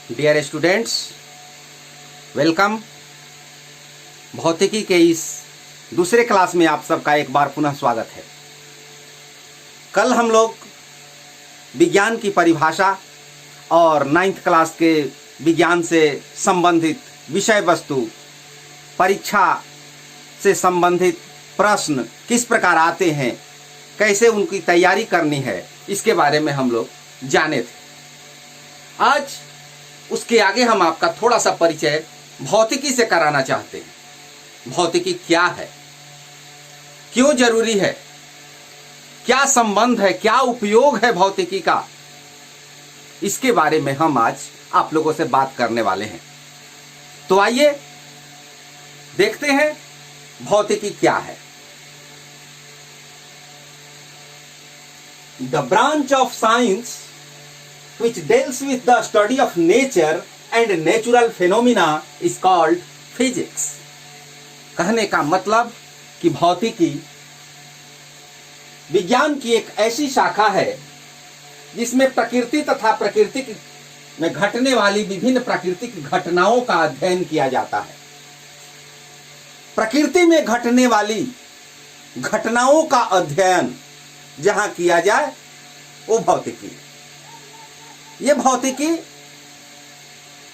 Dear students, welcome. भौतिकी के इस दूसरे क्लास में आप सबका एक बार पुनः स्वागत है। कल हम लोग विज्ञान की परिभाषा और 9th क्लास के विज्ञान से संबंधित विषय वस्तु, परीक्षा से संबंधित प्रश्न किस प्रकार आते हैं, कैसे उनकी तैयारी करनी है, इसके बारे में हम लोग जाने थे। आज उसके आगे हम आपका थोड़ा सा परिचय भौतिकी से कराना चाहते हैं। भौतिकी क्या है, क्यों जरूरी है, क्या संबंध है, क्या उपयोग है भौतिकी का, इसके बारे में हम आज आप लोगों से बात करने वाले हैं। तो आइए देखते हैं भौतिकी क्या है। The branch of science which deals with the study of nature and natural phenomena is called physics। कहने का मतलब कि भौतिकी विज्ञान की एक ऐसी शाखा है जिसमें प्रकृति तथा प्रकृति में घटने वाली विभिन्न प्राकृतिक घटनाओं का अध्ययन किया जाता है। प्रकृति में घटने वाली घटनाओं का अध्ययन जहां किया जाए वो भौतिकी है। यह भौतिकी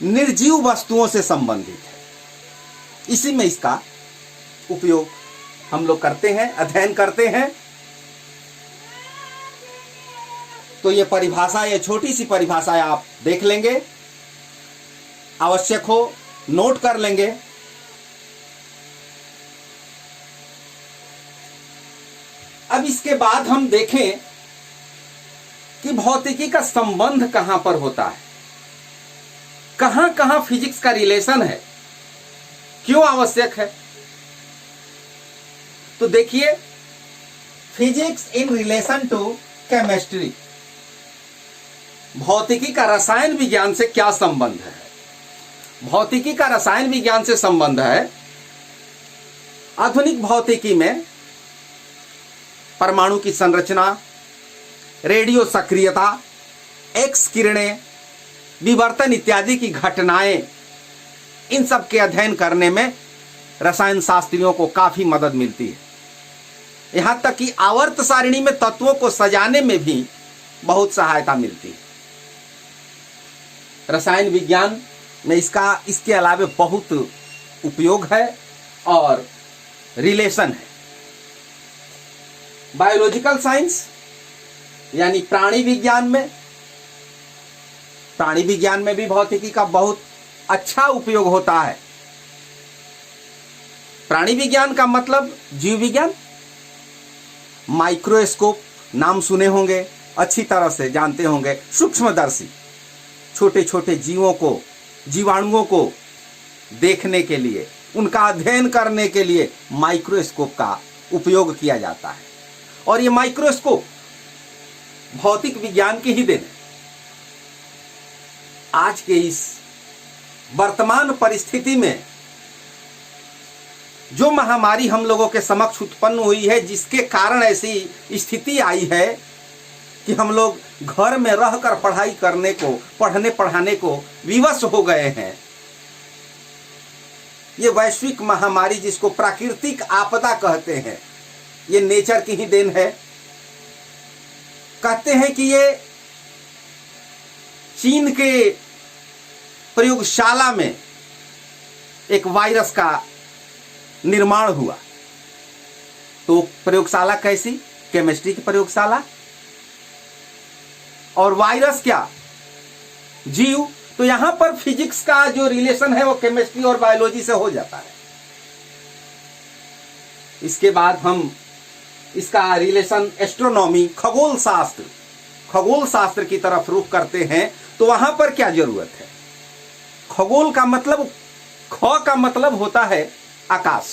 निर्जीव वस्तुओं से संबंधित है, इसी में इसका उपयोग हम लोग करते हैं, अध्ययन करते हैं। तो यह परिभाषा, यह छोटी सी परिभाषा आप देख लेंगे, आवश्यक हो नोट कर लेंगे। अब इसके बाद हम देखें कि भौतिकी का संबंध कहां पर होता है, कहां कहां फिजिक्स का रिलेशन है, क्यों आवश्यक है। तो देखिए, physics in relation to chemistry, भौतिकी का रसायन विज्ञान से क्या संबंध है। भौतिकी का रसायन विज्ञान से संबंध है। आधुनिक भौतिकी में परमाणु की संरचना, रेडियो सक्रियता, एक्स किरणें, विवर्तन इत्यादि की घटनाएं, इन सब के अध्ययन करने में रसायन शास्त्रियों को काफी मदद मिलती है। यहां तक कि आवर्त सारिणी में तत्वों को सजाने में भी बहुत सहायता मिलती है। रसायन विज्ञान में इसके अलावा बहुत उपयोग है और रिलेशन है। बायोलॉजिकल साइंस यानी प्राणी विज्ञान में भी भौतिकी का बहुत अच्छा उपयोग होता है। प्राणी विज्ञान का मतलब जीव विज्ञान। माइक्रोस्कोप नाम सुने होंगे, अच्छी तरह से जानते होंगे। सूक्ष्मदर्शी, छोटे छोटे जीवों को, जीवाणुओं को देखने के लिए, उनका अध्ययन करने के लिए माइक्रोस्कोप का उपयोग किया जाता है। और ये माइक्रोस्कोप भौतिक विज्ञान की ही देन है। आज के इस वर्तमान परिस्थिति में जो महामारी हम लोगों के समक्ष उत्पन्न हुई है, जिसके कारण ऐसी स्थिति आई है कि हम लोग घर में रहकर पढ़ाई करने को, पढ़ने पढ़ाने को विवश हो गए हैं, ये वैश्विक महामारी जिसको प्राकृतिक आपदा कहते हैं, ये नेचर की ही देन है। कहते हैं कि ये चीन के प्रयोगशाला में एक वायरस का निर्माण हुआ। तो प्रयोगशाला कैसी? केमिस्ट्री की प्रयोगशाला। और वायरस क्या? जीव। तो यहां पर फिजिक्स का जो रिलेशन है वो केमिस्ट्री और बायोलॉजी से हो जाता है। इसके बाद हम इसका रिलेशन एस्ट्रोनॉमी, खगोल शास्त्र की तरफ रुख करते हैं। तो वहां पर क्या जरूरत है? खगोल का मतलब, ख का मतलब होता है आकाश,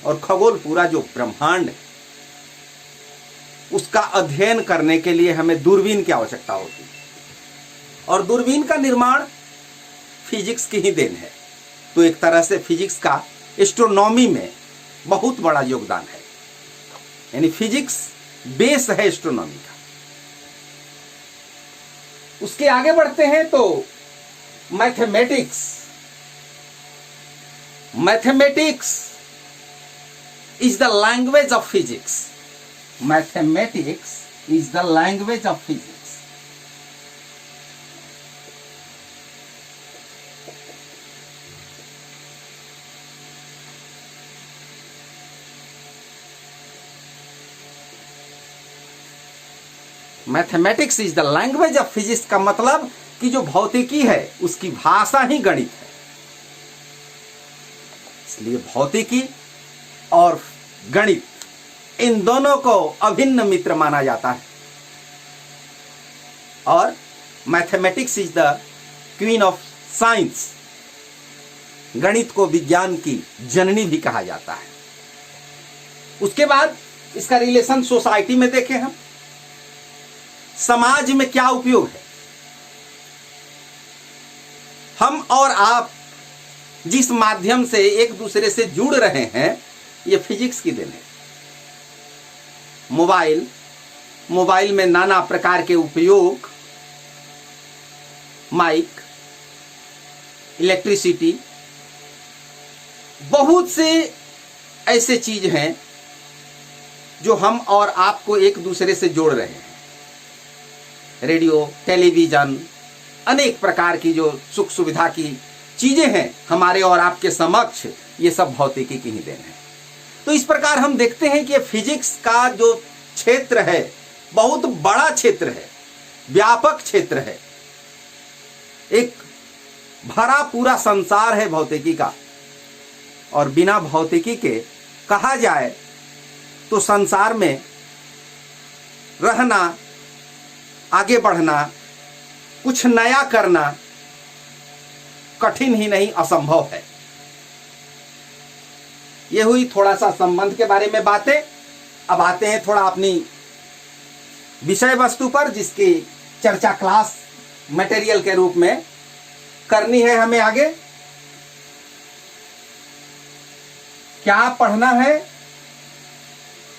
और खगोल पूरा जो ब्रह्मांड है उसका अध्ययन करने के लिए हमें दूरबीन की आवश्यकता होती है। और दूरबीन का निर्माण फिजिक्स की ही देन है। तो एक तरह से फिजिक्स का एस्ट्रोनॉमी में बहुत बड़ा योगदान है, यानी फिजिक्स बेस है एस्ट्रोनॉमी का। उसके आगे बढ़ते हैं तो mathematics mathematics is the language of physics. Mathematics is the language of physics. Mathematics is the language of physics का मतलब कि जो भौतिकी है उसकी भाषा ही गणित है। इसलिए भौतिकी और गणित इन दोनों को अभिन्न मित्र माना जाता है और mathematics is the queen of science, गणित को विज्ञान की जननी भी कहा जाता है। उसके बाद इसका रिलेशन सोसाइटी में देखें, हम समाज में क्या उपयोग है। हम और आप जिस माध्यम से एक दूसरे से जुड़ रहे हैं ये फिजिक्स की देन है। मोबाइल में नाना प्रकार के उपयोग, माइक, इलेक्ट्रिसिटी, बहुत से ऐसे चीज हैं जो हम और आपको एक दूसरे से जोड़ रहे हैं। रेडियो, टेलीविजन, अनेक प्रकार की जो सुख सुविधा की चीजें हैं हमारे और आपके समक्ष, ये सब भौतिकी की ही देन है। तो इस प्रकार हम देखते हैं कि फिजिक्स का जो क्षेत्र है बहुत बड़ा क्षेत्र है, व्यापक क्षेत्र है, एक भरा पूरा संसार है भौतिकी का। और बिना भौतिकी के कहा जाए तो संसार में रहना, आगे बढ़ना, कुछ नया करना कठिन ही नहीं असंभव है। ये हुई थोड़ा सा संबंध के बारे में बातें। अब आते हैं थोड़ा अपनी विषय वस्तु पर, जिसकी चर्चा क्लास मटेरियल के रूप में करनी है हमें आगे। क्या पढ़ना है,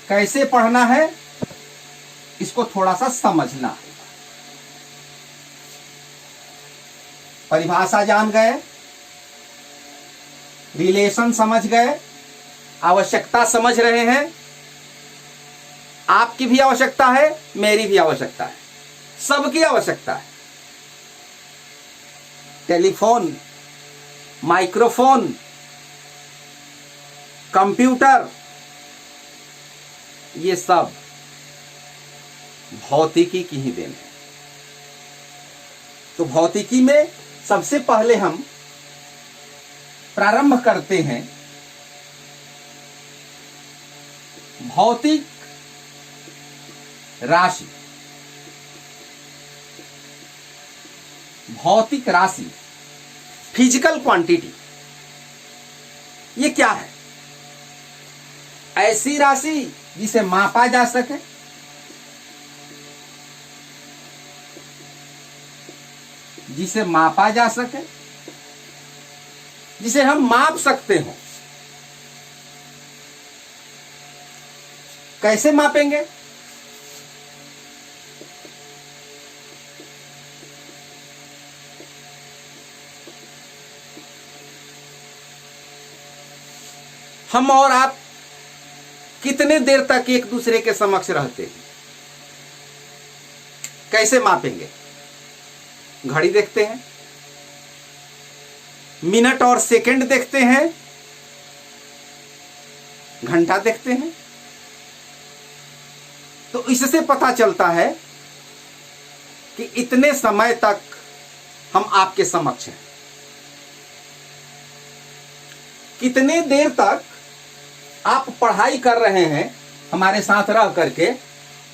कैसे पढ़ना है, इसको थोड़ा सा समझना है। परिभाषा जान गए, रिलेशन समझ गए, आवश्यकता समझ रहे हैं। आपकी भी आवश्यकता है, मेरी भी आवश्यकता है, सबकी आवश्यकता है। टेलीफोन, माइक्रोफोन, कंप्यूटर, ये सब भौतिकी की ही देन है। तो भौतिकी में सबसे पहले हम प्रारंभ करते हैं भौतिक राशि। भौतिक राशि, फिजिकल क्वांटिटी, ये क्या है? ऐसी राशि जिसे मापा जा सके, जिसे मापा जा सके, जिसे हम माप सकते हो। कैसे मापेंगे? हम और आप कितने देर तक एक दूसरे के समक्ष रहते हैं? कैसे मापेंगे? घड़ी देखते हैं, मिनट और सेकंड देखते हैं, घंटा देखते हैं। तो इससे पता चलता है कि इतने समय तक हम आपके समक्ष हैं। कितने देर तक आप पढ़ाई कर रहे हैं हमारे साथ रह करके,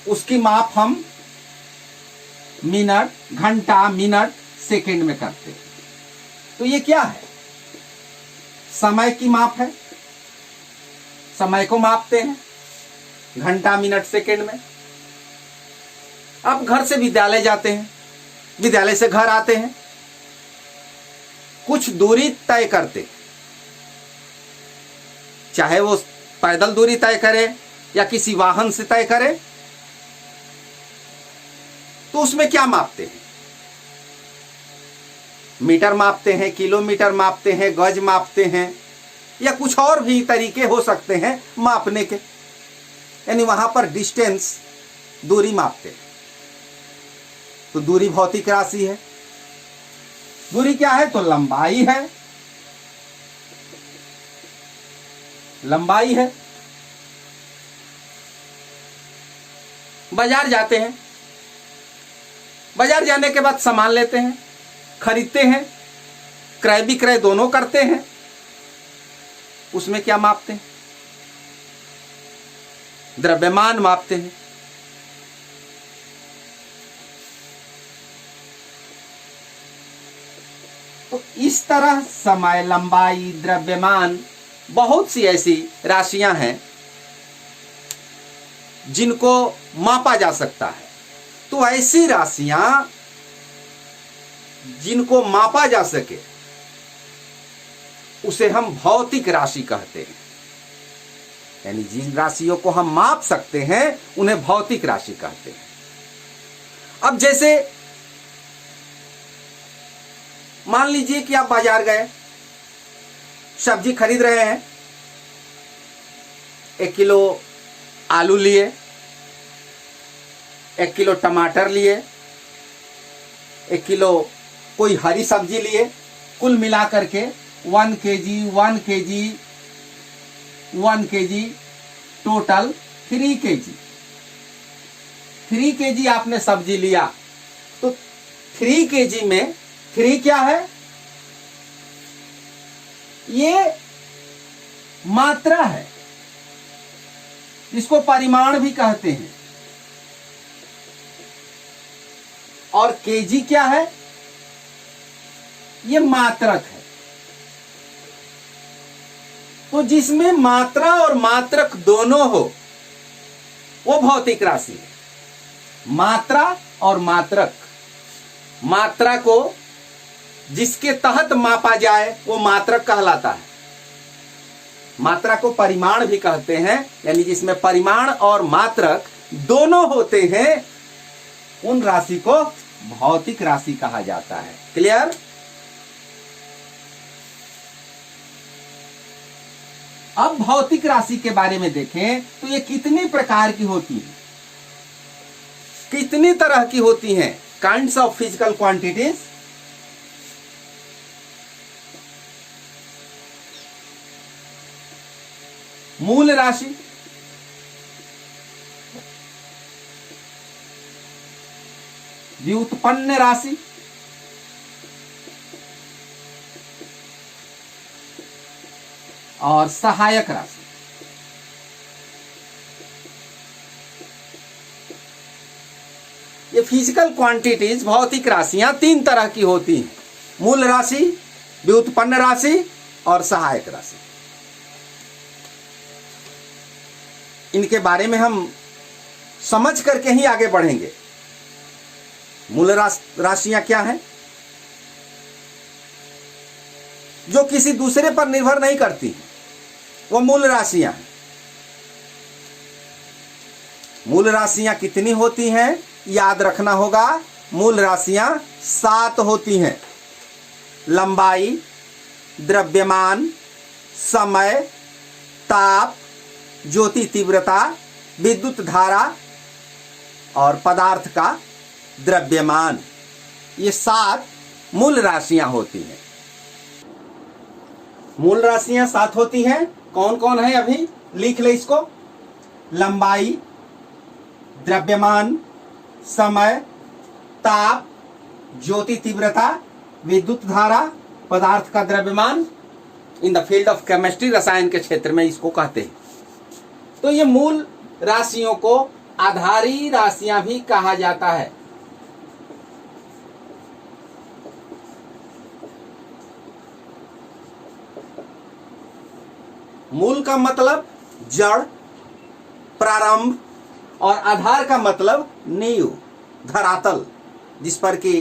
उसकी माप हम मिनट, घंटा, मिनट, सेकंड में करते हैं। तो ये क्या है? समय की माप है। समय को मापते हैं घंटा, मिनट, सेकंड में। आप घर से विद्यालय जाते हैं, विद्यालय से घर आते हैं, कुछ दूरी तय करते, चाहे वो पैदल दूरी तय करे या किसी वाहन से तय करे, तो उसमें क्या मापते हैं? मीटर मापते हैं, किलोमीटर मापते हैं, गज मापते हैं, या कुछ और भी तरीके हो सकते हैं मापने के, यानी वहां पर डिस्टेंस, दूरी मापते हैं। तो दूरी भौतिक राशि है। दूरी क्या है? तो लंबाई है। लंबाई है। बाजार जाते हैं, बाजार जाने के बाद सामान लेते हैं, खरीदते हैं, क्रय विक्रय दोनों करते हैं, उसमें क्या मापते हैं? द्रव्यमान मापते हैं। तो इस तरह समय, लंबाई, द्रव्यमान, बहुत सी ऐसी राशियां हैं जिनको मापा जा सकता है। तो ऐसी राशियां जिनको मापा जा सके उसे हम भौतिक राशि कहते हैं। यानी जिन राशियों को हम माप सकते हैं उन्हें भौतिक राशि कहते हैं। अब जैसे मान लीजिए कि आप बाजार गए, सब्जी खरीद रहे हैं, 1 किलो आलू लिए, 1 किलो टमाटर लिए, 1 किलो कोई हरी सब्जी लिए, कुल मिलाकर के 1 केजी टोटल 3 केजी। 3 केजी आपने सब्जी लिया, तो 3 केजी में 3 क्या है? ये मात्रा है, इसको परिमाण भी कहते हैं। और केजी क्या है? ये मात्रक है। तो जिसमें मात्रा और मात्रक दोनों हो वो भौतिक राशि है। मात्रा और मात्रक, मात्रा को जिसके तहत मापा जाए वो मात्रक कहलाता है। मात्रा को परिमाण भी कहते हैं, यानी जिसमें परिमाण और मात्रक दोनों होते हैं उन राशि को भौतिक राशि कहा जाता है। क्लियर? अब भौतिक राशि के बारे में देखें तो ये कितनी प्रकार की होती है, कितनी तरह की होती हैं। Kinds of physical quantities. मूल राशि, व्युत्पन्न राशि, और सहायक राशि। ये फिजिकल क्वांटिटीज, भौतिक राशियां 3 तरह की होती हैं। मूल राशि, व्युत्पन्न राशि और सहायक राशि। इनके बारे में हम समझ करके ही आगे बढ़ेंगे। मूल राशियां क्या हैं? जो किसी दूसरे पर निर्भर नहीं करती, वो मूल राशियां हैं। मूल राशियां कितनी होती हैं याद रखना होगा। मूल राशियां 7 होती हैं। लंबाई, द्रव्यमान, समय, ताप, ज्योति तीव्रता, विद्युत धारा और पदार्थ का द्रव्यमान। ये 7 मूल राशियां होती हैं। मूल राशियां 7 होती हैं। कौन कौन है? अभी लिख ले इसको। लंबाई, द्रव्यमान, समय, ताप, ज्योति तीव्रता, विद्युत धारा, पदार्थ का द्रव्यमान। In the field of chemistry, रसायन के क्षेत्र में इसको कहते हैं। तो ये मूल राशियों को आधारी राशियां भी कहा जाता है। मूल का मतलब जड़, प्रारंभ, और आधार का मतलब नींव, धरातल, जिस पर कि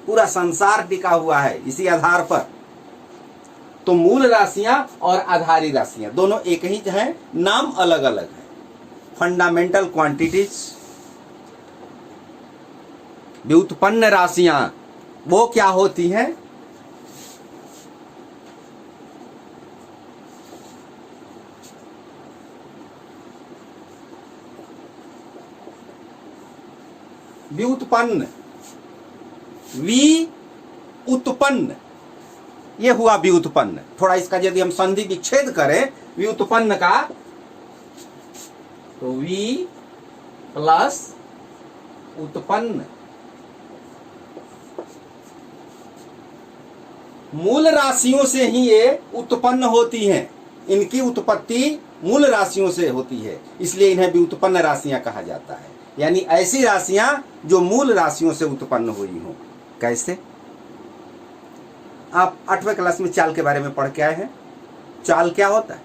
पूरा संसार टिका हुआ है, इसी आधार पर। तो मूल राशियां और आधारी राशियां दोनों एक ही हैं, नाम अलग अलग है। Fundamental quantities. व्युत्पन्न राशियां वो क्या होती हैं? व्युत्पन्न, व्युत्पन्न, ये हुआ व्युत्पन्न। थोड़ा इसका यदि हम संधि विच्छेद करें व्युत्पन्न का, तो वी प्लस उत्पन्न। मूल राशियों से ही ये उत्पन्न होती हैं, इनकी उत्पत्ति मूल राशियों से होती है, इसलिए इन्हें व्युत्पन्न राशियां कहा जाता है। यानी ऐसी राशियां जो मूल राशियों से उत्पन्न हुई हों। कैसे? आप 8वें क्लास में चाल के बारे में पढ़ के आए हैं। चाल क्या होता है?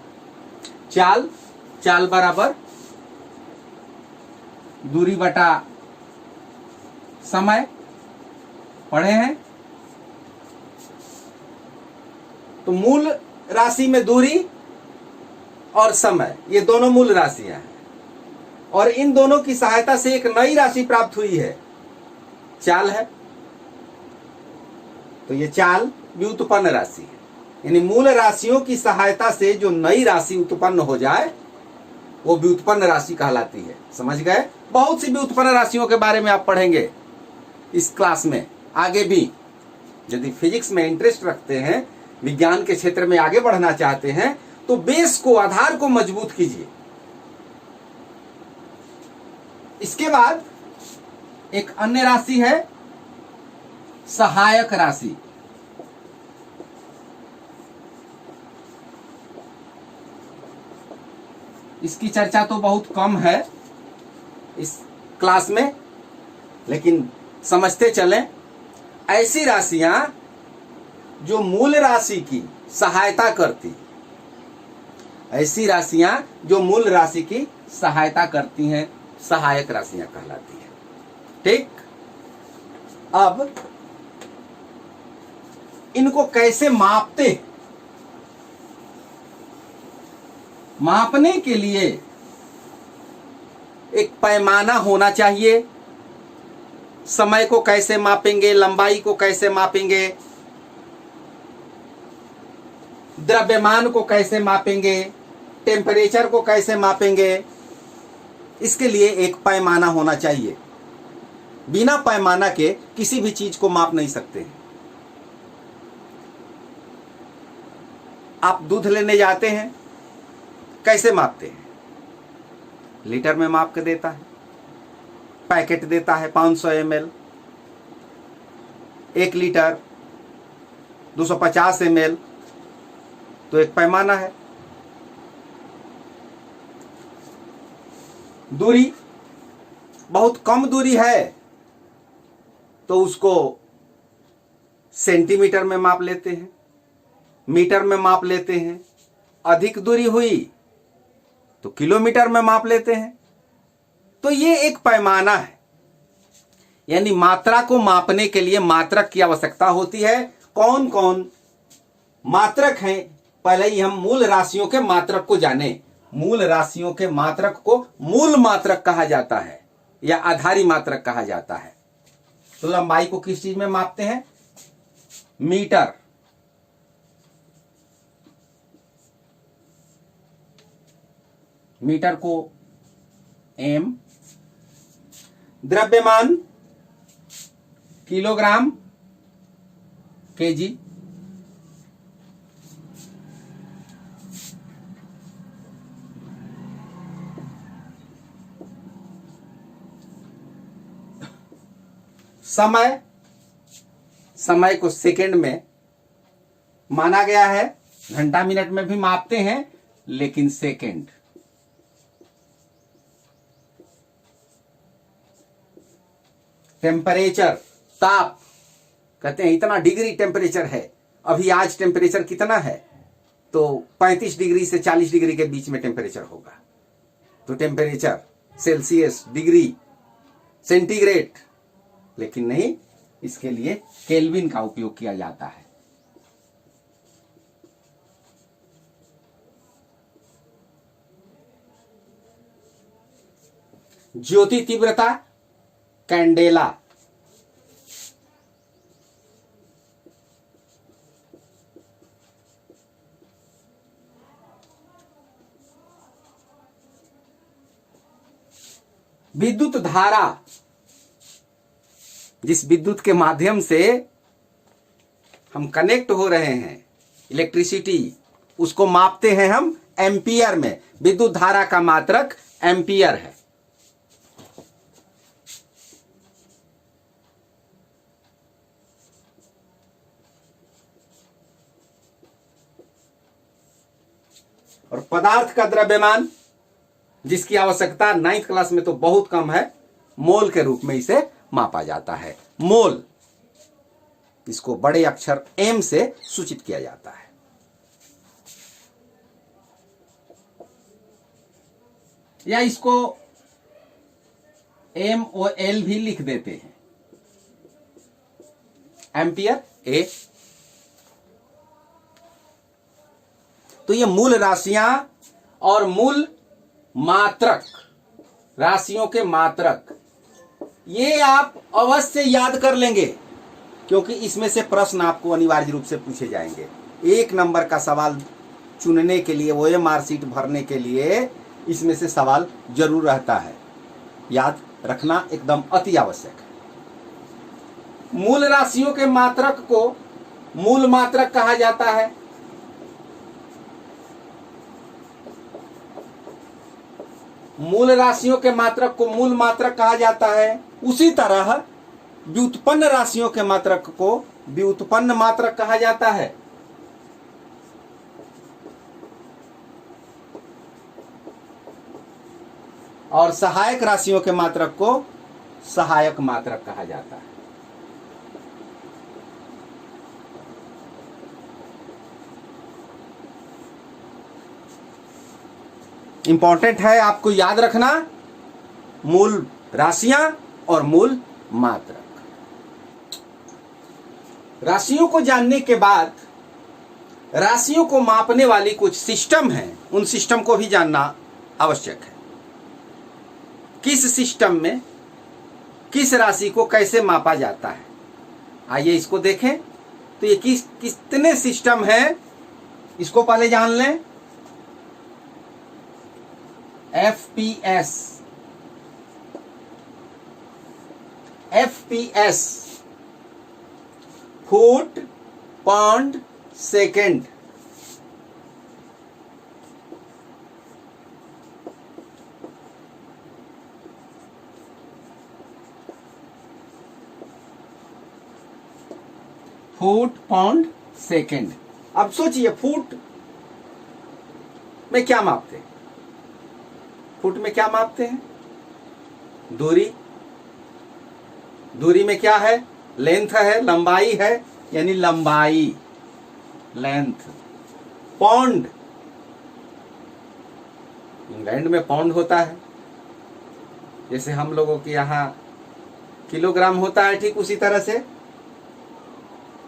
चाल बराबर दूरी बटा समय, पढ़े हैं। तो मूल राशि में दूरी और समय, ये दोनों मूल राशियां हैं, और इन दोनों की सहायता से एक नई राशि प्राप्त हुई है, चाल है। तो ये चाल व्युत्पन्न राशि है। यानी मूल राशियों की सहायता से जो नई राशि उत्पन्न हो जाए वो व्युत्पन्न राशि कहलाती है। समझ गए? बहुत सी व्युत्पन्न राशियों के बारे में आप पढ़ेंगे इस क्लास में। आगे भी यदि फिजिक्स में इंटरेस्ट रखते हैं, विज्ञान के क्षेत्र में आगे बढ़ना चाहते हैं, तो बेस को, आधार को मजबूत कीजिए। इसके बाद एक अन्य राशि है सहायक राशि। इसकी चर्चा तो बहुत कम है इस क्लास में, लेकिन समझते चलें। ऐसी राशियां जो मूल राशि की सहायता करती, ऐसी राशियां जो मूल राशि की सहायता करती हैं, सहायक राशियां कहलाती हैं। ठीक? अब इनको कैसे मापते? मापने के लिए एक पैमाना होना चाहिए। समय को कैसे मापेंगे, लंबाई को कैसे मापेंगे, द्रव्यमान को कैसे मापेंगे, टेम्परेचर को कैसे मापेंगे, इसके लिए एक पैमाना होना चाहिए। बिना पैमाना के किसी भी चीज को माप नहीं सकते हैं। आप दूध लेने जाते हैं, कैसे मापते हैं? लीटर में माप के देता है, पैकेट देता है 500 ml, 1 लीटर, 250 ml, तो एक पैमाना है। दूरी, बहुत कम दूरी है तो उसको सेंटीमीटर में माप लेते हैं, मीटर में माप लेते हैं। अधिक दूरी हुई तो किलोमीटर में माप लेते हैं। तो ये एक पैमाना है। यानी मात्रा को मापने के लिए मात्रक की आवश्यकता होती है। कौन कौन मात्रक हैं? पहले ही हम मूल राशियों के मात्रक को जाने। मूल राशियों के मात्रक को मूल मात्रक कहा जाता है या आधारी मात्रक कहा जाता है। तो लंबाई को किस चीज में मापते हैं? मीटर। मीटर को एम। द्रव्यमान किलोग्राम, केजी। समय, समय को सेकंड में माना गया है। घंटा मिनट में भी मापते हैं, लेकिन सेकंड। टेम्परेचर, ताप, कहते हैं इतना डिग्री टेम्परेचर है। अभी आज टेम्परेचर कितना है? तो 35 डिग्री से 40 डिग्री के बीच में टेम्परेचर होगा। तो टेम्परेचर सेल्सियस, डिग्री, सेंटीग्रेड, लेकिन नहीं, इसके लिए केल्विन का उपयोग किया जाता है। ज्योति तीव्रता, कैंडेला। विद्युत धारा, जिस विद्युत के माध्यम से हम कनेक्ट हो रहे हैं, इलेक्ट्रिसिटी, उसको मापते हैं हम एम्पियर में। विद्युत धारा का मात्रक एम्पियर है। और पदार्थ का द्रव्यमान, जिसकी आवश्यकता 9th क्लास में तो बहुत कम है, मोल के रूप में इसे मापा जाता है। मोल, इसको बड़े अक्षर एम से सूचित किया जाता है। या इसको MOL भी लिख देते हैं, एम्पियर ए। तो ये मूल राशियां और मूल मात्रक, राशियों के मात्रक, ये आप अवश्य याद कर लेंगे, क्योंकि इसमें से प्रश्न आपको अनिवार्य रूप से पूछे जाएंगे। 1 नंबर का सवाल चुनने के लिए, OMR सीट भरने के लिए इसमें से सवाल जरूर रहता है। याद रखना एकदम अति आवश्यक है। मूल राशियों के मात्रक को मूल मात्रक कहा जाता है। मूल राशियों के मात्रक को मूल मात्रक कहा जाता है। उसी तरह व्युत्पन्न राशियों के मात्रक को व्युत्पन्न मात्रक कहा जाता है। और सहायक राशियों के मात्रक को सहायक मात्रक कहा जाता है। इंपॉर्टेंट है आपको याद रखना, मूल राशियां और मूल मात्रक। राशियों को जानने के बाद राशियों को मापने वाली कुछ सिस्टम हैं, उन सिस्टम को भी जानना आवश्यक है। किस सिस्टम में किस राशि को कैसे मापा जाता है, आइए इसको देखें। तो ये कितने सिस्टम हैं, इसको पहले जान लें। FPS, FPS foot pound second. Foot pound second. अब सोचिए, फुट में क्या मापते हैं? फुट में क्या मापते हैं? दूरी। दूरी में क्या है? लेंथ है, लंबाई है, यानी लंबाई, लेंथ। पाउंड, इंग्लैंड में पाउंड होता है, जैसे हम लोगों के यहाँ किलोग्राम होता है, ठीक उसी तरह से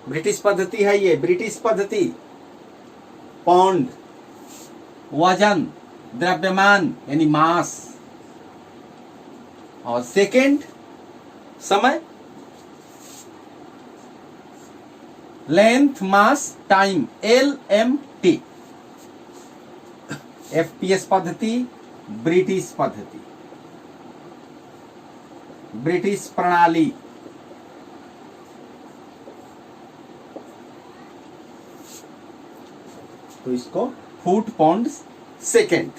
ब्रिटिश पद्धति है ये, ब्रिटिश पद्धति। पाउंड वजन, द्रव्यमान यानी मास, और सेकेंड समय, लेंथ, मास, टाइम, LMT। FPS पद्धति, ब्रिटिश पद्धति, ब्रिटिश प्रणाली। तो इसको फुट पाउंड सेकेंड।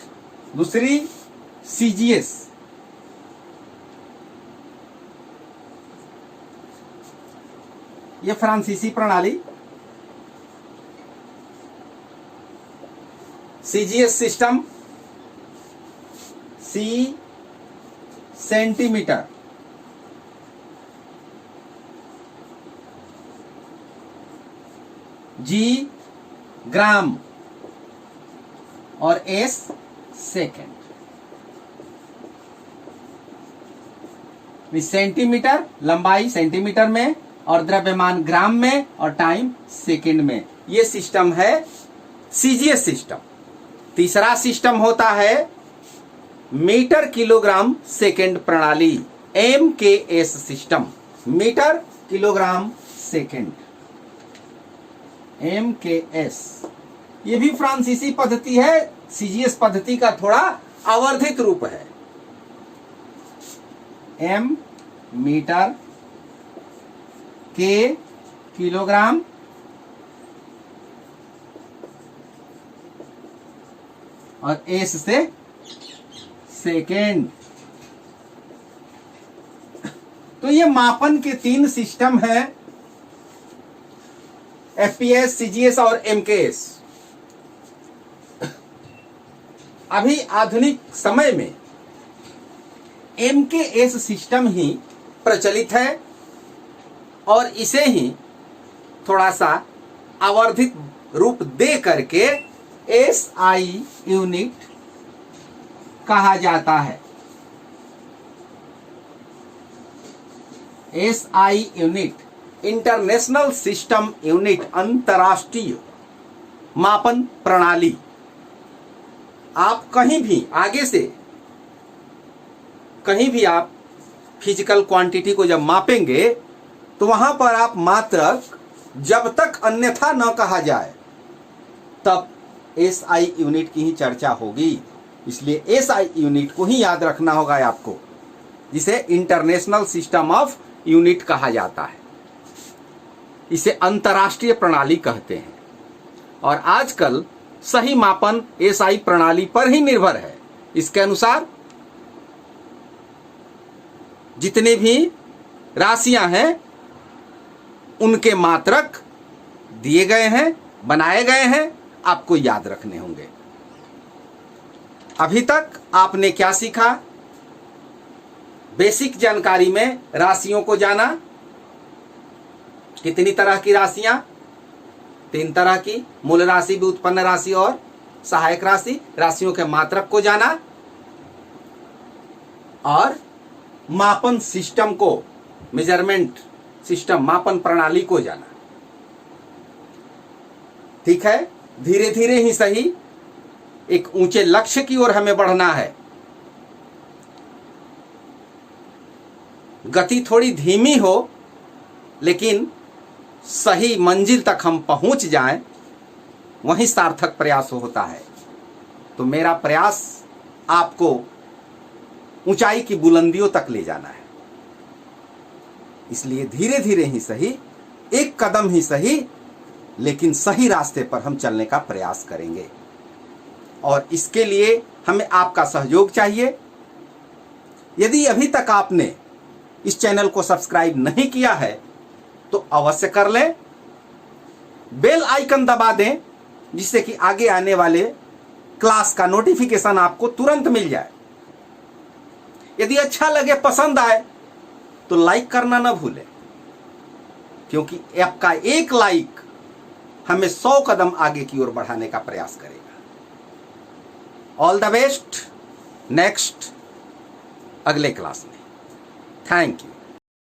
दूसरी CGS, ये फ्रांसीसी प्रणाली। CGS system, C centimetre, G ग्राम और S सेकेंड। सेंटीमीटर लंबाई सेंटीमीटर में, और द्रव्यमान ग्राम में, और टाइम सेकंड में। यह सिस्टम है CGS सिस्टम। तीसरा सिस्टम होता है मीटर किलोग्राम सेकंड प्रणाली, MKS system. Metre kilogram second, MKS। ये भी फ्रांसीसी पद्धति है, CGS पद्धति का थोड़ा आवर्धित रूप है। M मीटर के किलोग्राम और एस से सेकेंड। तो ये मापन के 3 सिस्टम है, एफपीएस, सीजीएस और एमकेएस। अभी आधुनिक समय में एमकेएस सिस्टम ही प्रचलित है और इसे ही थोड़ा सा आवर्धित रूप दे करके एसआई यूनिट कहा जाता है। SI unit international system unit, अंतर्राष्ट्रीय मापन प्रणाली। आप कहीं भी आगे से कहीं भी आप फिजिकल क्वांटिटी को जब मापेंगे तो वहां पर आप मात्रक जब तक अन्यथा न कहा जाए तब एसआई यूनिट की ही चर्चा होगी। इसलिए एसआई यूनिट को ही याद रखना होगा आपको, जिसे इंटरनेशनल सिस्टम ऑफ यूनिट कहा जाता है। इसे अंतर्राष्ट्रीय प्रणाली कहते हैं और आजकल सही मापन एसआई प्रणाली पर ही निर्भर है। इसके अनुसार जितने भी राशियां हैं उनके मात्रक दिए गए हैं, बनाए गए हैं, आपको याद रखने होंगे। अभी तक आपने क्या सीखा? बेसिक जानकारी में राशियों को जाना। कितनी तरह की राशियां? 3 तरह की, मूल राशि, व्युत्पन्न राशि और सहायक राशि। राशियों के मात्रक को जाना और मापन सिस्टम को, मेजरमेंट सिस्टम, मापन प्रणाली को जाना। ठीक है, धीरे धीरे ही सही एक ऊंचे लक्ष्य की ओर हमें बढ़ना है। गति थोड़ी धीमी हो लेकिन सही मंजिल तक हम पहुंच जाएं, वही सार्थक प्रयास होता है। तो मेरा प्रयास आपको ऊंचाई की बुलंदियों तक ले जाना है। इसलिए धीरे धीरे ही सही, एक कदम ही सही, लेकिन सही रास्ते पर हम चलने का प्रयास करेंगे और इसके लिए हमें आपका सहयोग चाहिए। यदि अभी तक आपने इस चैनल को सब्सक्राइब नहीं किया है तो अवश्य कर लें, बेल आइकन दबा दें जिससे कि आगे आने वाले क्लास का नोटिफिकेशन आपको तुरंत मिल जाए। यदि अच्छा लगे, पसंद आए तो लाइक करना ना भूलें, क्योंकि आपका एक लाइक हमें 100 कदम आगे की ओर बढ़ाने का प्रयास करेगा। ऑल द बेस्ट, नेक्स्ट अगले क्लास में। Thank you.